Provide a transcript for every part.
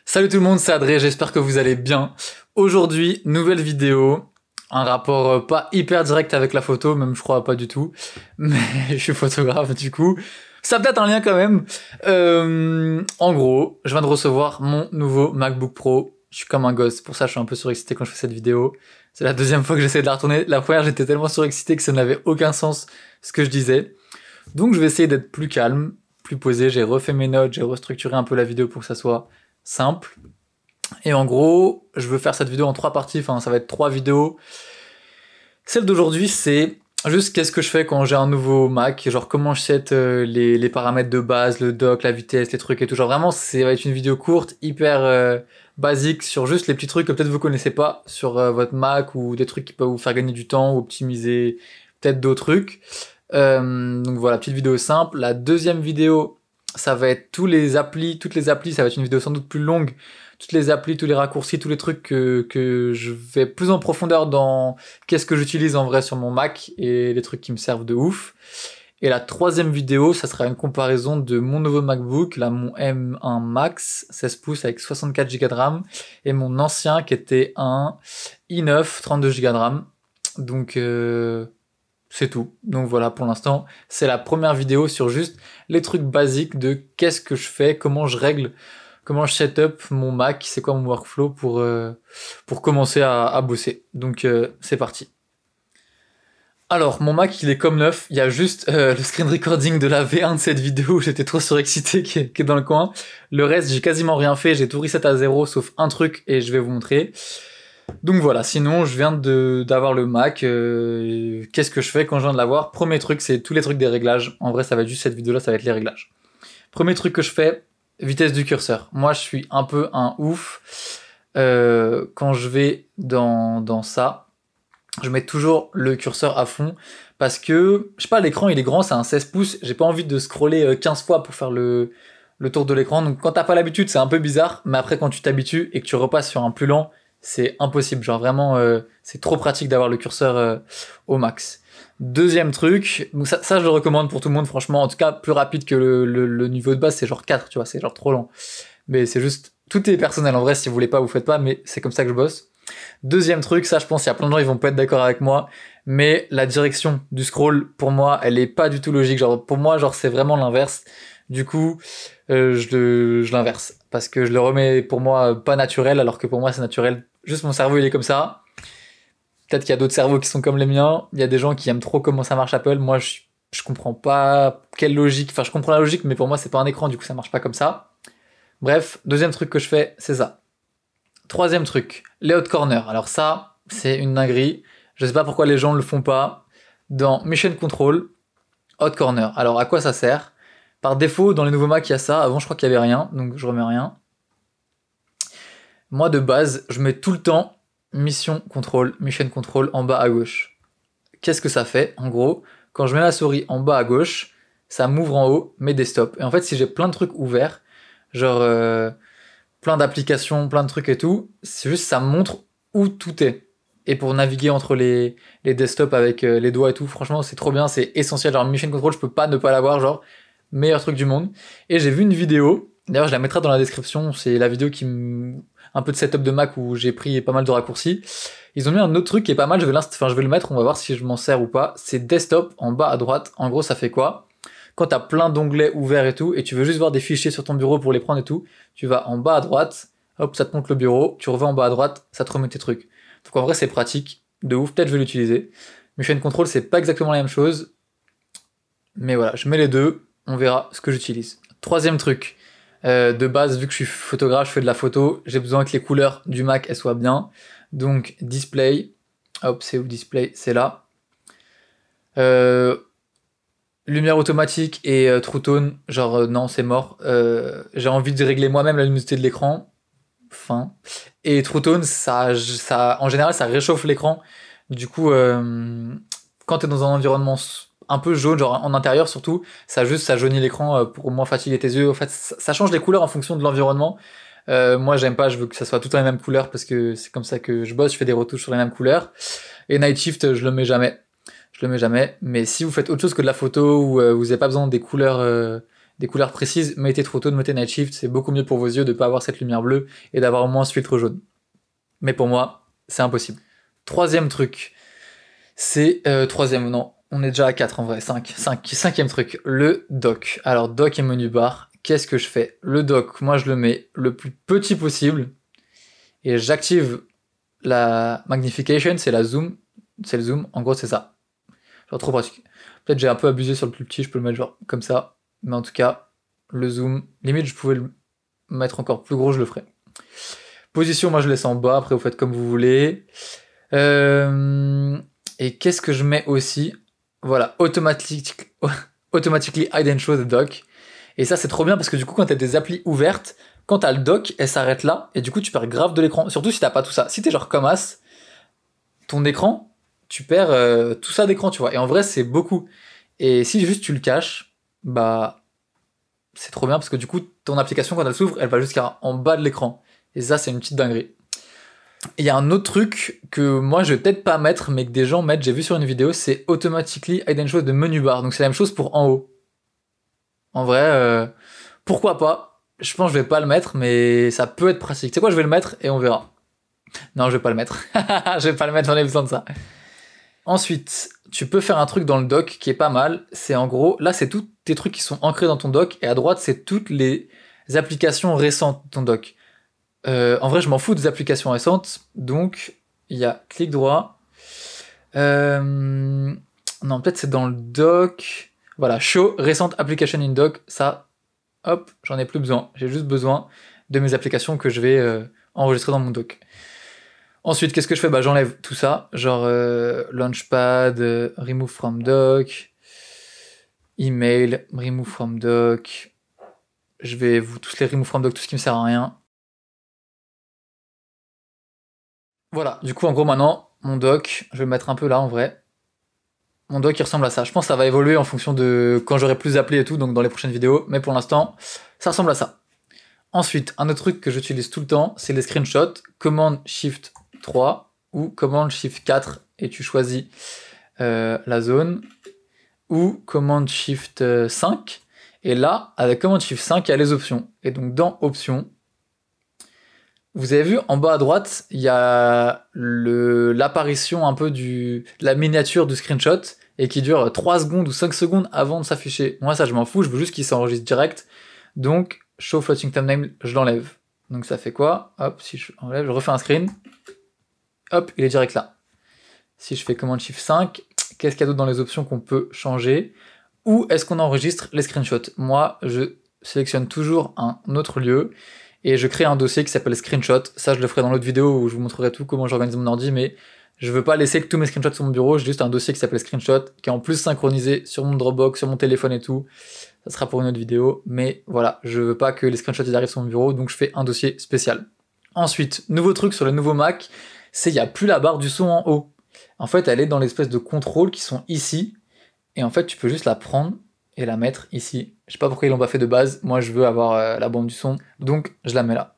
Salut tout le monde, c'est Adré, j'espère que vous allez bien. Aujourd'hui, nouvelle vidéo, un rapport pas hyper direct avec la photo, même je crois pas du tout, mais je suis photographe du coup. Ça a peut-être un lien quand même. En gros, je viens de recevoir mon nouveau MacBook Pro. Je suis comme un gosse, pour ça je suis un peu surexcité quand je fais cette vidéo. C'est la deuxième fois que j'essaie de la retourner. La première, j'étais tellement surexcité que ça n'avait aucun sens ce que je disais. Donc je vais essayer d'être plus calme, plus posé. J'ai refait mes notes, j'ai restructuré un peu la vidéo pour que ça soit simple. Et en gros, je veux faire cette vidéo en 3 parties, enfin ça va être 3 vidéos. Celle d'aujourd'hui, c'est juste qu'est-ce que je fais quand j'ai un nouveau Mac, genre comment je set les paramètres de base, le dock, la vitesse, les trucs et tout. Genre vraiment, ça va être une vidéo courte, hyper basique, sur juste les petits trucs que peut-être vous connaissez pas sur votre Mac, ou des trucs qui peuvent vous faire gagner du temps ou optimiser peut-être d'autres trucs. Donc voilà, petite vidéo simple. La deuxième vidéo, ça va être toutes les applis, ça va être une vidéo sans doute plus longue, toutes les applis, tous les raccourcis, tous les trucs que je vais plus en profondeur dans qu'est-ce que j'utilise en vrai sur mon Mac et les trucs qui me servent de ouf. Et la troisième vidéo, ça sera une comparaison de mon nouveau MacBook, là mon M1 Max 16 pouces avec 64 Go de RAM, et mon ancien qui était un i9 32 Go de RAM. Donc c'est tout. Donc voilà, pour l'instant, c'est la première vidéo sur juste les trucs basiques de qu'est-ce que je fais, comment je règle, comment je set up mon Mac, c'est quoi mon workflow pour commencer à bosser. Donc c'est parti. Alors, mon Mac, il est comme neuf. Il y a juste le screen recording de la V1 de cette vidéo où j'étais trop surexcité qui est dans le coin. Le reste, j'ai quasiment rien fait. J'ai tout reset à zéro, sauf un truc, et je vais vous montrer. Donc voilà, sinon je viens d'avoir le Mac, qu'est-ce que je fais quand je viens de l'avoir? Premier truc, c'est tous les trucs des réglages. En vrai, ça va être juste cette vidéo-là, ça va être les réglages. Premier truc que je fais, vitesse du curseur. Moi, je suis un peu un ouf. Quand je vais dans ça, je mets toujours le curseur à fond parce que, je sais pas, l'écran il est grand, c'est un 16 pouces, j'ai pas envie de scroller 15 fois pour faire le tour de l'écran. Donc quand t'as pas l'habitude, c'est un peu bizarre, mais après quand tu t'habitues et que tu repasses sur un plus lent, c'est impossible. Genre vraiment, c'est trop pratique d'avoir le curseur au max. Deuxième truc, donc ça je le recommande pour tout le monde, franchement, en tout cas plus rapide que le niveau de base, c'est genre 4, tu vois, c'est genre trop lent. Mais c'est juste, tout est personnel en vrai, si vous voulez pas, vous faites pas, mais c'est comme ça que je bosse. Deuxième truc, ça je pense, il y a plein de gens, ils vont pas être d'accord avec moi, mais la direction du scroll, pour moi, elle est pas du tout logique. Genre, pour moi, genre, c'est vraiment l'inverse. Du coup, je l'inverse. Parce que je le remets, pour moi, pas naturel, alors que pour moi, c'est naturel. Juste mon cerveau, il est comme ça. Peut-être qu'il y a d'autres cerveaux qui sont comme les miens. Il y a des gens qui aiment trop comment ça marche Apple. Moi, je comprends pas quelle logique. Enfin, je comprends la logique, mais pour moi, c'est pas un écran, du coup, ça marche pas comme ça. Bref, deuxième truc que je fais, c'est ça. Troisième truc, les hot corners. Alors ça, c'est une dinguerie. Je sais pas pourquoi les gens le font pas. Dans Mission Control, hot corner. Alors à quoi ça sert? Par défaut, dans les nouveaux Mac, il y a ça. Avant, je crois qu'il y avait rien, donc je remets rien. Moi, de base, je mets tout le temps Mission Control en bas à gauche. Qu'est-ce que ça fait? En gros, quand je mets la souris en bas à gauche, ça m'ouvre en haut mes desktops. Et en fait, si j'ai plein de trucs ouverts, genre plein d'applications, plein de trucs et tout, c'est juste ça me montre où tout est. Et pour naviguer entre les desktops avec les doigts et tout, franchement, c'est trop bien, c'est essentiel. Genre, Mission Control, je peux pas ne pas l'avoir, genre, meilleur truc du monde. Et j'ai vu une vidéo, d'ailleurs, je la mettrai dans la description, c'est la vidéo un peu de setup de Mac où j'ai pris pas mal de raccourcis. Ils ont mis un autre truc qui est pas mal, je vais le mettre, on va voir si je m'en sers ou pas. C'est desktop en bas à droite. En gros, ça fait quoi? Quand t'as plein d'onglets ouverts et tout, et tu veux juste voir des fichiers sur ton bureau pour les prendre et tout, tu vas en bas à droite, hop, ça te montre le bureau, tu reviens en bas à droite, ça te remet tes trucs. Donc en vrai, c'est pratique, de ouf, peut-être je vais l'utiliser. Mission Control, c'est pas exactement la même chose, mais voilà, je mets les deux, on verra ce que j'utilise. Troisième truc, de base, vu que je suis photographe, je fais de la photo, j'ai besoin que les couleurs du Mac, elles soient bien. Donc, display, hop, c'est où le display? C'est là. Lumière automatique et True Tone, genre non, c'est mort. J'ai envie de régler moi-même la luminosité de l'écran. Fin. Et True Tone, en général, ça réchauffe l'écran. Du coup, quand t'es dans un environnement un peu jaune, genre en intérieur surtout, ça jaunit l'écran pour moins fatiguer tes yeux. En fait, ça change les couleurs en fonction de l'environnement. Moi, j'aime pas, je veux que ça soit tout dans les mêmes couleurs parce que c'est comme ça que je bosse, je fais des retouches sur les mêmes couleurs. Et Night Shift, je le mets jamais. Je le mets jamais. Mais si vous faites autre chose que de la photo ou vous n'avez pas besoin des couleurs des couleurs précises, mettez True Tone, mettez Night Shift, c'est beaucoup mieux pour vos yeux de pas avoir cette lumière bleue et d'avoir au moins ce filtre jaune. Mais pour moi, c'est impossible. Troisième truc, c'est... troisième, non, on est déjà à 4 en vrai, cinquième truc, le dock. Alors dock et menu bar, qu'est-ce que je fais? Le dock, moi je le mets le plus petit possible, et j'active la magnification, c'est le zoom, en gros c'est ça. Genre trop pratique. Peut-être j'ai un peu abusé sur le plus petit, je peux le mettre genre comme ça, mais en tout cas, le zoom, limite je pouvais le mettre encore plus gros, je le ferais. Position, moi je laisse en bas, après vous faites comme vous voulez. Et qu'est-ce que je mets aussi? Voilà, automatically hide and show the dock. Et ça c'est trop bien parce que du coup quand t'as des applis ouvertes, quand t'as le dock, elle s'arrête là, et du coup tu perds grave de l'écran, surtout si t'as pas tout ça. Si t'es genre comme As, ton écran, tu perds tout ça d'écran, tu vois. Et en vrai c'est beaucoup. Et si juste tu le caches, bah c'est trop bien parce que du coup ton application quand elle s'ouvre, elle va jusqu'en bas de l'écran. Et ça c'est une petite dinguerie. Il y a un autre truc que moi je vais peut-être pas mettre, mais que des gens mettent, j'ai vu sur une vidéo, c'est Automatically Hide and Show de menu bar. Donc c'est la même chose pour en haut. En vrai, pourquoi pas? Je pense que je vais pas le mettre, mais ça peut être pratique. Tu sais quoi, je vais le mettre et on verra. Non, je vais pas le mettre. Je vais pas le mettre, j'en ai besoin de ça. Ensuite, tu peux faire un truc dans le dock qui est pas mal. C'est en gros, là c'est tous tes trucs qui sont ancrés dans ton dock, et à droite c'est toutes les applications récentes de ton dock. En vrai, je m'en fous des applications récentes, donc il y a clic droit. Non, peut-être c'est dans le dock. Voilà, show recent application in dock. Ça, hop, j'en ai plus besoin. J'ai juste besoin de mes applications que je vais enregistrer dans mon dock. Ensuite, qu'est-ce que je fais? Bah, j'enlève tout ça, genre Launchpad, Remove from Dock, Email, Remove from Dock. Je vais vous tous les Remove from Dock, tout ce qui me sert à rien. Voilà, du coup, en gros, maintenant, mon dock, je vais le mettre un peu là en vrai. Mon dock, il ressemble à ça. Je pense que ça va évoluer en fonction de quand j'aurai plus d'applis et tout, donc dans les prochaines vidéos, mais pour l'instant, ça ressemble à ça. Ensuite, un autre truc que j'utilise tout le temps, c'est les screenshots. Command Shift 3 ou Command Shift 4 et tu choisis la zone, ou Command Shift 5. Et là, avec Command Shift 5, il y a les options. Et donc dans Options, vous avez vu en bas à droite, il y a l'apparition un peu de la miniature du screenshot et qui dure 3 secondes ou 5 secondes avant de s'afficher. Moi, ça, je m'en fous, je veux juste qu'il s'enregistre direct. Donc, Show Floating Thumbnail, je l'enlève. Donc, ça fait quoi? Hop, si je enlève, je refais un screen. Hop, il est direct là. Si je fais Command Shift 5, qu'est-ce qu'il y a d'autre dans les options qu'on peut changer? Où est-ce qu'on enregistre les screenshots? Moi, je sélectionne toujours un autre lieu et je crée un dossier qui s'appelle Screenshot. Ça, je le ferai dans l'autre vidéo où je vous montrerai tout comment j'organise mon ordi, mais je veux pas laisser que tous mes screenshots sur mon bureau. J'ai juste un dossier qui s'appelle Screenshot, qui est en plus synchronisé sur mon Dropbox, sur mon téléphone et tout. Ça sera pour une autre vidéo, mais voilà, je veux pas que les screenshots ils arrivent sur mon bureau, donc je fais un dossier spécial. Ensuite, nouveau truc sur le nouveau Mac, c'est il n'y a plus la barre du son en haut. En fait, elle est dans l'espèce de contrôle qui sont ici, et en fait, tu peux juste la prendre et la mettre ici. Je sais pas pourquoi ils l'ont pas fait de base, moi je veux avoir la bande du son, donc je la mets là.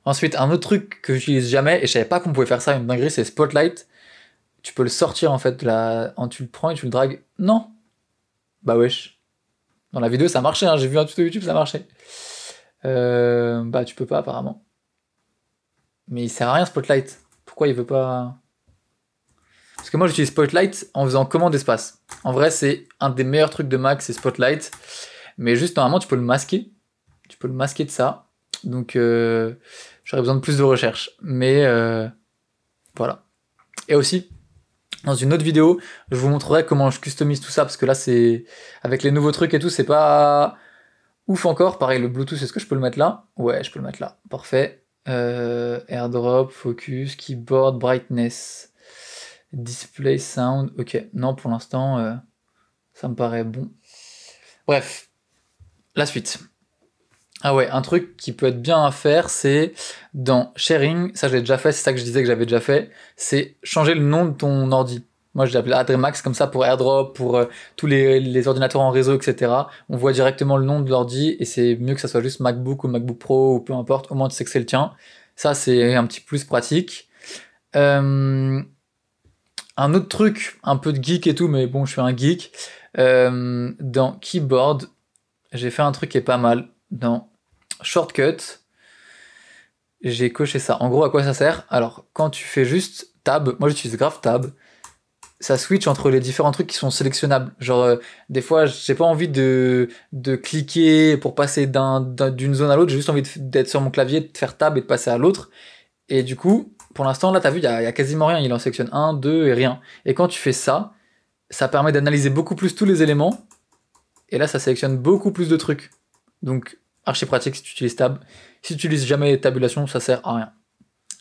Ensuite, un autre truc que j'utilise jamais, et je savais pas qu'on pouvait faire ça, une dinguerie, c'est Spotlight. Tu peux le sortir en fait, tu le prends et tu le dragues. Non. Bah wesh. Dans la vidéo ça marchait, hein, j'ai vu un tuto YouTube, ça marchait. Bah tu peux pas apparemment. Mais il sert à rien Spotlight. Pourquoi il veut pas... Parce que moi j'utilise Spotlight en faisant commande d'espace. En vrai c'est un des meilleurs trucs de Mac, c'est Spotlight. Mais juste normalement tu peux le masquer. Tu peux le masquer de ça. Donc j'aurais besoin de plus de recherche. Mais voilà. Et aussi, dans une autre vidéo, je vous montrerai comment je customise tout ça. Parce que là c'est... Avec les nouveaux trucs et tout, c'est pas ouf encore. Pareil, le Bluetooth, est-ce que je peux le mettre là? Ouais, je peux le mettre là. Parfait. AirDrop, Focus, Keyboard, Brightness, Display, Sound. Ok, non, pour l'instant, ça me paraît bon. Bref, la suite. Ah ouais, un truc qui peut être bien à faire, c'est dans Sharing, ça je l'ai déjà fait, c'est ça que je disais que j'avais déjà fait, c'est changer le nom de ton ordi. Moi je l'appelle AdreMax comme ça pour AirDrop, pour tous les ordinateurs en réseau, etc. On voit directement le nom de l'ordi et c'est mieux que ça soit juste MacBook ou MacBook Pro ou peu importe, au moins tu sais que c'est le tien. Ça c'est un petit plus pratique. Un autre truc, un peu de geek et tout, mais bon je suis un geek, dans Keyboard, j'ai fait un truc qui est pas mal dans Shortcut. J'ai coché ça. En gros, à quoi ça sert? Alors, quand tu fais juste Tab, moi j'utilise grave Tab, ça switch entre les différents trucs qui sont sélectionnables. Genre, des fois, j'ai pas envie de cliquer pour passer d'une zone à l'autre, j'ai juste envie d'être sur mon clavier, de faire Tab et de passer à l'autre. Et du coup, pour l'instant, là, t'as vu, il y a quasiment rien. Il en sélectionne 1, 2 et rien. Et quand tu fais ça, ça permet d'analyser beaucoup plus tous les éléments. Et là, ça sélectionne beaucoup plus de trucs. Donc, archi pratique si tu utilises Tab. Si tu utilises jamais tabulation, ça sert à rien.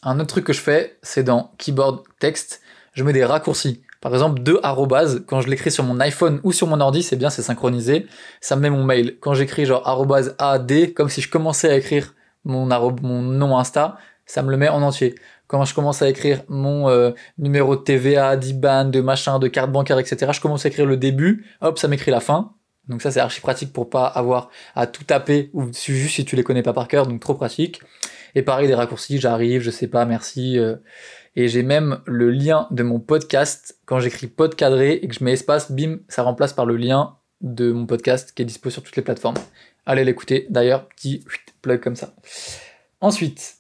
Un autre truc que je fais, c'est dans Keyboard Text, je mets des raccourcis. Par exemple, 2 arrobase, quand je l'écris sur mon iPhone ou sur mon ordi, c'est bien, c'est synchronisé. Ça me met mon mail. Quand j'écris genre arrobase AD, comme si je commençais à écrire mon nom Insta, ça me le met en entier. Quand je commence à écrire mon numéro de TVA, d'IBAN, de machin, de carte bancaire, etc., je commence à écrire le début, hop, ça m'écrit la fin. Donc ça, c'est archi pratique pour pas avoir à tout taper, ou juste si tu les connais pas par cœur, donc trop pratique. Et pareil, des raccourcis, j'arrive, je sais pas, merci. Et j'ai même le lien de mon podcast. Quand j'écris podcadré et que je mets espace, bim, ça remplace par le lien de mon podcast qui est dispo sur toutes les plateformes. Allez l'écouter, d'ailleurs, petit plug comme ça. Ensuite,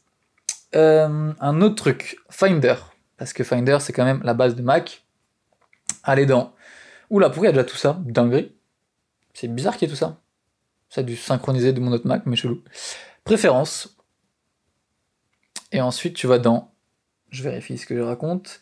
un autre truc, Finder. Parce que Finder, c'est quand même la base de Mac. Allez dans... Oula, pourquoi il y a déjà tout ça? Dinguerie. C'est bizarre qu'il y ait tout ça. Ça a dû synchroniser de mon autre Mac, mais chelou. Préférences. Et ensuite, tu vas dans... Je vérifie ce que je raconte.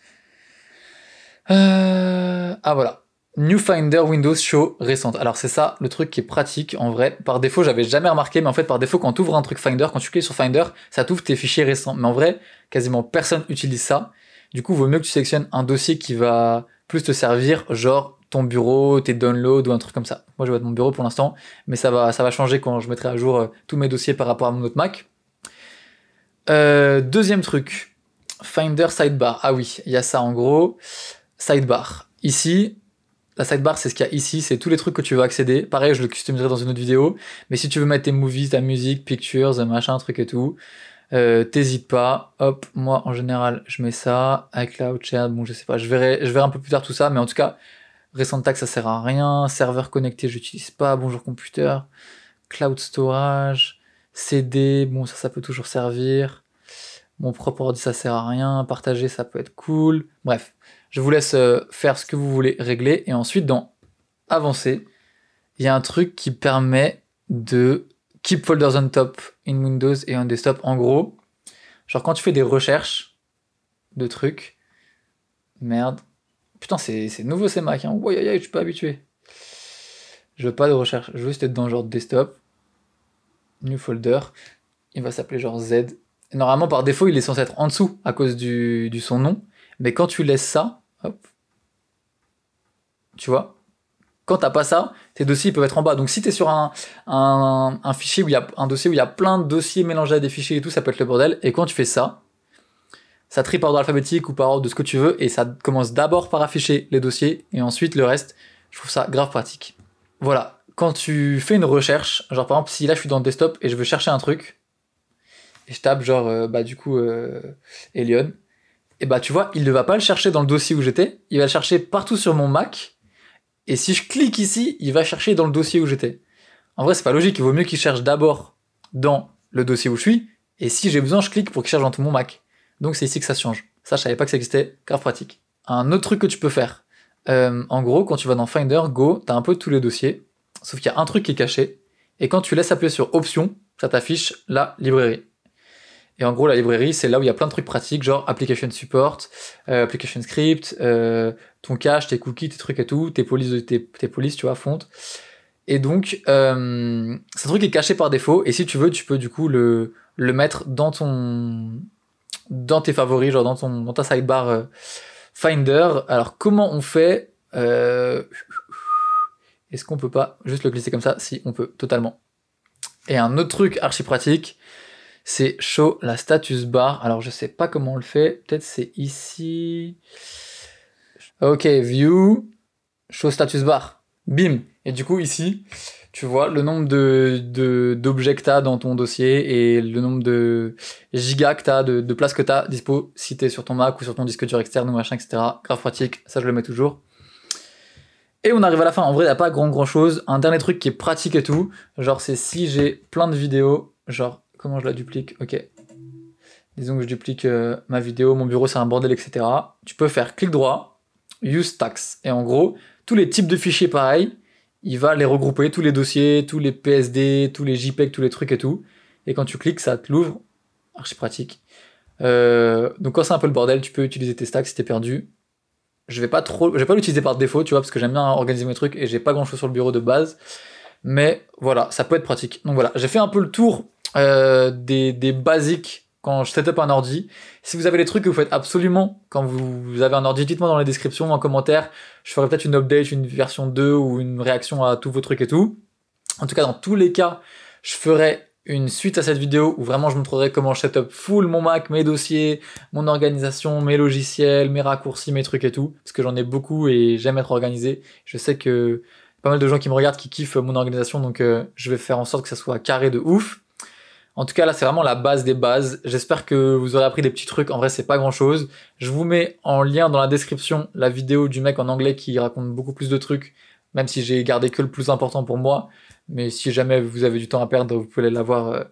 Ah voilà. New Finder Windows Show récente. Alors c'est ça le truc qui est pratique en vrai. Par défaut, j'avais jamais remarqué, mais en fait par défaut, quand tu ouvres un truc Finder, quand tu cliques sur Finder, ça t'ouvre tes fichiers récents. Mais en vrai, quasiment personne utilise ça. Du coup, il vaut mieux que tu sélectionnes un dossier qui va plus te servir, genre ton bureau, tes downloads ou un truc comme ça. Moi, je vais être mon bureau pour l'instant, mais ça va changer quand je mettrai à jour tous mes dossiers par rapport à mon autre Mac. Deuxième truc, Finder Sidebar. Ah oui, il y a ça en gros. Sidebar. Ici, la sidebar, c'est ce qu'il y a ici, c'est tous les trucs que tu veux accéder. Pareil, je le customiserai dans une autre vidéo. Mais si tu veux mettre tes movies, ta musique, pictures, machin, truc et tout, t'hésites pas. Hop, moi, en général, je mets ça. iCloud, Share, bon, je sais pas, je verrai un peu plus tard tout ça. Mais en tout cas, Recent Tag, ça sert à rien. Serveur connecté, j'utilise pas. Bonjour computer. Cloud storage. CD, bon, ça peut toujours servir. Mon propre ordi, ça sert à rien. Partager, ça peut être cool. Bref, je vous laisse faire ce que vous voulez régler. Et ensuite, dans Avancer, il y a un truc qui permet de keep folders on top in Windows et on desktop. En gros, genre quand tu fais des recherches de trucs, merde. Putain, c'est nouveau ces Mac, hein. Ouais, je suis pas habitué. Je veux pas de recherche, je veux juste être dans genre desktop. New folder. Il va s'appeler genre Z. Normalement, par défaut, il est censé être en dessous à cause du son nom. Mais quand tu laisses ça, hop, tu vois, quand t'as pas ça, tes dossiers peuvent être en bas. Donc si t'es sur un fichier où il y a un dossier où il y a plein de dossiers mélangés à des fichiers et tout, ça peut être le bordel. Et quand tu fais ça, ça trie par ordre alphabétique ou par ordre de ce que tu veux, et ça commence d'abord par afficher les dossiers, et ensuite le reste. Je trouve ça grave pratique. Voilà, quand tu fais une recherche, genre par exemple si là je suis dans le desktop et je veux chercher un truc, et je tape genre Elion, et bah tu vois, il ne va pas le chercher dans le dossier où j'étais, il va le chercher partout sur mon Mac, et si je clique ici, il va chercher dans le dossier où j'étais. En vrai, c'est pas logique, il vaut mieux qu'il cherche d'abord dans le dossier où je suis, et si j'ai besoin, je clique pour qu'il cherche dans tout mon Mac. Donc c'est ici que ça change. Ça, je savais pas que ça existait, grave pratique. Un autre truc que tu peux faire, en gros, quand tu vas dans Finder, Go, t'as un peu tous les dossiers, sauf qu'il y a un truc qui est caché, et quand tu laisses appuyer sur Options, ça t'affiche la librairie. Et en gros, la librairie, c'est là où il y a plein de trucs pratiques, genre Application Support, Application Script, ton cache, tes cookies, tes trucs et tout, tes polices, tu vois, fonte. Et donc, c'est un truc qui est caché par défaut, et si tu veux, tu peux du coup le mettre dans tes favoris, genre dans ta sidebar Finder. Alors, comment on fait Est-ce qu'on peut pas juste le glisser comme ça? Si, on peut, totalement. Et un autre truc archi pratique, c'est show la status bar. Alors je sais pas comment on le fait, peut-être c'est ici. Ok, view, show status bar. Bim. Et du coup ici, tu vois le nombre d'objets que t'as dans ton dossier et le nombre de gigas que t'as, de places que t'as dispo si t'es sur ton Mac ou sur ton disque dur externe ou machin, etc. Grave pratique, ça je le mets toujours. Et on arrive à la fin. En vrai, il n'y a pas grand chose. Un dernier truc qui est pratique et tout. Genre, c'est si j'ai plein de vidéos. Genre, comment je la duplique? Ok. Disons que je duplique ma vidéo. Mon bureau, c'est un bordel, etc. Tu peux faire clic droit, use tags. Et en gros, tous les types de fichiers pareils, il va les regrouper. Tous les dossiers, tous les PSD, tous les JPEG, tous les trucs et tout. Et quand tu cliques, ça te l'ouvre. Archi pratique. Donc quand c'est un peu le bordel, tu peux utiliser tes stacks si t'es perdu. Je vais pas l'utiliser par défaut, tu vois, parce que j'aime bien organiser mes trucs et j'ai pas grand chose sur le bureau de base. Mais voilà, ça peut être pratique. Donc voilà, j'ai fait un peu le tour des basiques quand je setup un ordi. Si vous avez des trucs que vous faites absolument quand vous avez un ordi, dites-moi dans les descriptions, en commentaire. Je ferai peut-être une update, une version 2 ou une réaction à tous vos trucs et tout. En tout cas, dans tous les cas, je ferai une suite à cette vidéo où vraiment je montrerai comment je setup full mon Mac, mes dossiers, mon organisation, mes logiciels, mes raccourcis, mes trucs et tout, parce que j'en ai beaucoup et j'aime être organisé. Je sais que pas mal de gens qui me regardent qui kiffent mon organisation, donc je vais faire en sorte que ça soit carré de ouf. En tout cas, là, c'est vraiment la base des bases. J'espère que vous aurez appris des petits trucs. En vrai, c'est pas grand chose. Je vous mets en lien dans la description la vidéo du mec en anglais qui raconte beaucoup plus de trucs, même si j'ai gardé que le plus important pour moi. Mais si jamais vous avez du temps à perdre, vous pouvez la voir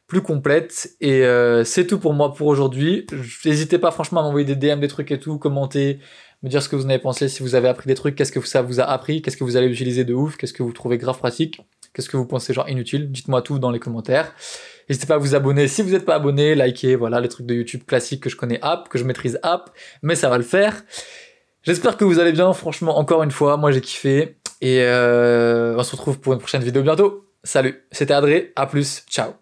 plus complète. Et c'est tout pour moi pour aujourd'hui. N'hésitez pas franchement à m'envoyer des DM, des trucs et tout, commenter, me dire ce que vous en avez pensé, si vous avez appris des trucs, qu'est-ce que ça vous a appris, qu'est-ce que vous allez utiliser de ouf, qu'est-ce que vous trouvez grave pratique, qu'est-ce que vous pensez genre inutile. Dites-moi tout dans les commentaires. N'hésitez pas à vous abonner si vous n'êtes pas abonné, liker, voilà, les trucs de YouTube classiques que je connais que je maîtrise mais ça va le faire. J'espère que vous allez bien, franchement, encore une fois, moi j'ai kiffé. Et on se retrouve pour une prochaine vidéo bientôt. Salut, c'était Adré, à plus, ciao.